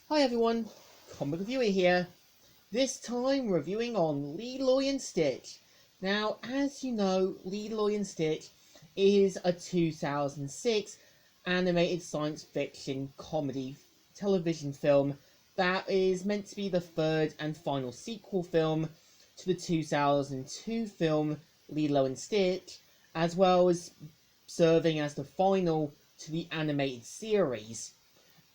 Hi everyone, Comic Reviewer here. This time reviewing on Leroy and Stitch. Now, as you know, Leroy and Stitch is a 2006 animated science fiction comedy television film that is meant to be the third and final sequel film to the 2002 film Lilo and Stitch, as well as serving as the final to the animated series,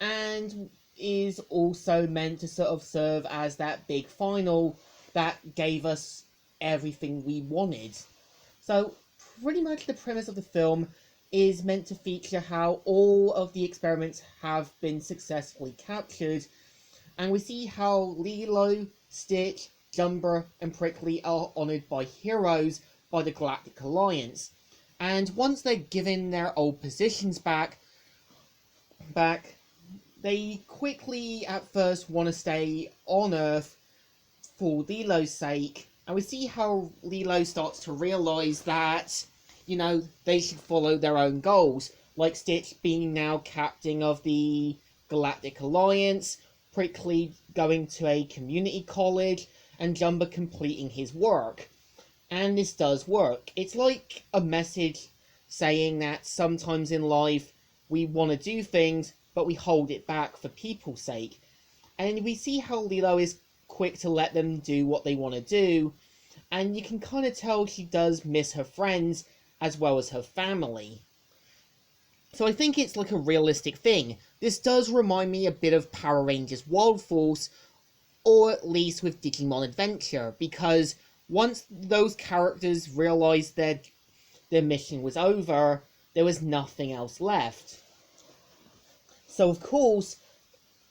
and is also meant to sort of serve as that big final that gave us everything we wanted. So, pretty much the premise of the film is meant to feature how all of the experiments have been successfully captured, and we see how Lilo, Stitch, Jumper, and Prickly are honoured by heroes by the Galactic Alliance. And once they're given their old positions back, they quickly at first want to stay on Earth for Lilo's sake, and we see how Lilo starts to realise that, they should follow their own goals, like Stitch being now captain of the Galactic Alliance, Prickly going to a community college, and Jumper completing his work. And this does work. It's like a message saying that sometimes in life we want to do things, but we hold it back for people's sake. And we see how Lilo is quick to let them do what they want to do, and you can kind of tell she does miss her friends as well as her family. So I think it's like a realistic thing. This does remind me a bit of Power Rangers Wild Force, or at least with Digimon Adventure, because once those characters realised their mission was over, there was nothing else left. So of course,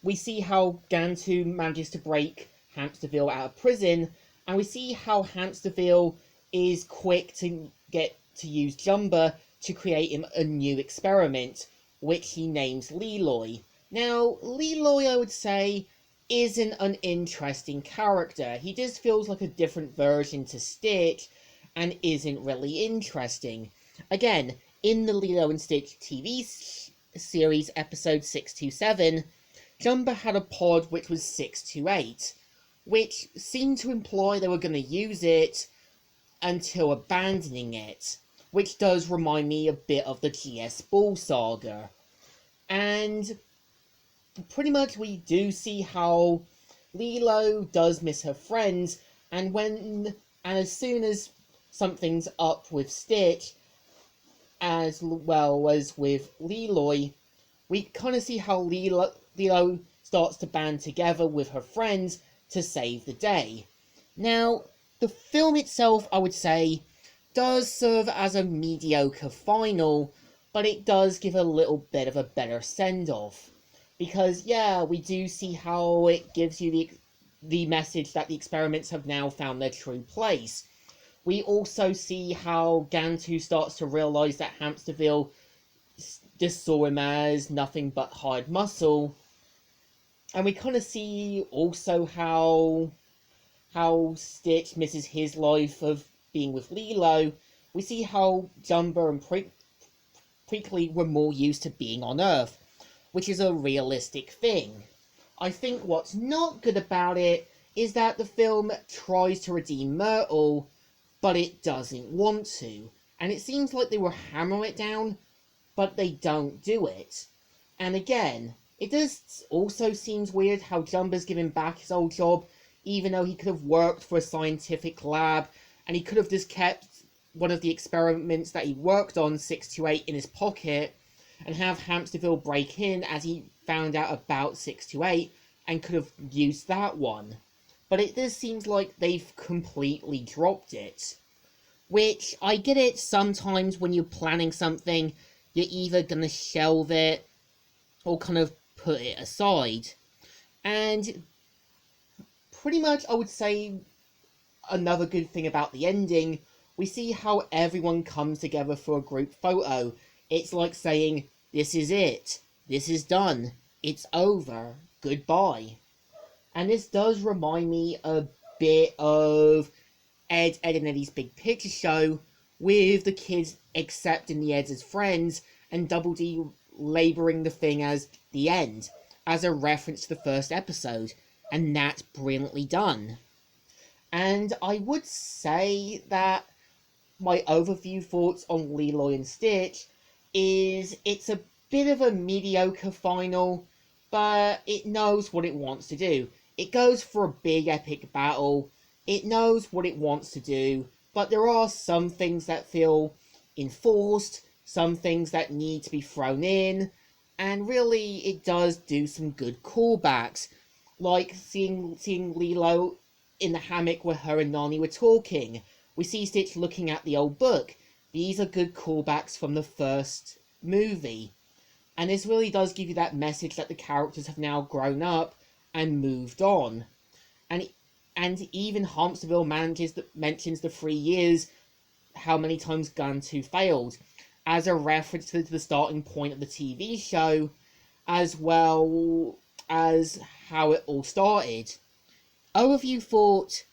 we see how Gantu manages to break Hamsterville out of prison, and we see how Hamsterville is quick to get to use Jumper to create him a new experiment, which he names Leroy. Now, Leroy, I would say, isn't an interesting character. He just feels like a different version to Stitch, and isn't really interesting. Again, in the Lilo and Stitch TV series episode 627, Jumper had a pod which was 628, which seemed to imply they were going to use it until abandoning it, which does remind me a bit of the GS Ball saga. And pretty much we do see how Lilo does miss her friends, and as soon as something's up with Stitch, as well as with Leroy, we kind of see how Lilo starts to band together with her friends to save the day. Now, the film itself, I would say, does serve as a mediocre final, but it does give a little bit of a better send-off. Because, yeah, we do see how it gives you the message that the experiments have now found their true place. We also see how Gantu starts to realise that Hamsterville just saw him as nothing but hard muscle. And we kind of see also how Stitch misses his life of being with Lilo. We see how Jumper and Prickly were more used to being on Earth, which is a realistic thing. I think what's not good about it is that the film tries to redeem Myrtle, but it doesn't want to. And it seems like they will hammer it down, but they don't do it. And again, it does also seems weird how Jumper's giving back his old job, even though he could have worked for a scientific lab, and he could have just kept one of the experiments that he worked on, 628, in his pocket, and have Hamsterville break in as he found out about 628, and could have used that one. But it just seems like they've completely dropped it. Which, I get it, sometimes when you're planning something, you're either going to shelve it, or kind of put it aside. And pretty much, I would say, another good thing about the ending, we see how everyone comes together for a group photo. It's like saying, this is it, this is done, it's over, goodbye. And this does remind me a bit of Ed and Eddie's Big Picture Show, with the kids accepting the Eds as friends, and Double D labouring the thing as the end. as a reference to the first episode, and that's brilliantly done. And I would say that my overview thoughts on Leroy and Stitch is it's a bit of a mediocre final, but it knows what it wants to do. It goes for a big epic battle, it knows what it wants to do, but there are some things that feel enforced, some things that need to be thrown in, and really it does do some good callbacks, like seeing Lilo in the hammock where her and Nani were talking. We see Stitch looking at the old book. These are good callbacks from the first movie. And this really does give you that message that the characters have now grown up and moved on. And even Humpsterville mentions the 3 years, how many times Gun 2 failed, as a reference to the starting point of the TV show, as well as how it all started. Overview thought,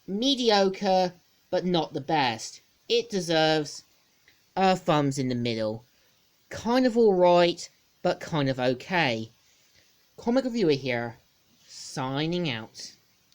mediocre, but not the best. It deserves a thumbs in the middle. Kind of alright, but kind of okay. Comic Reviewer here, signing out.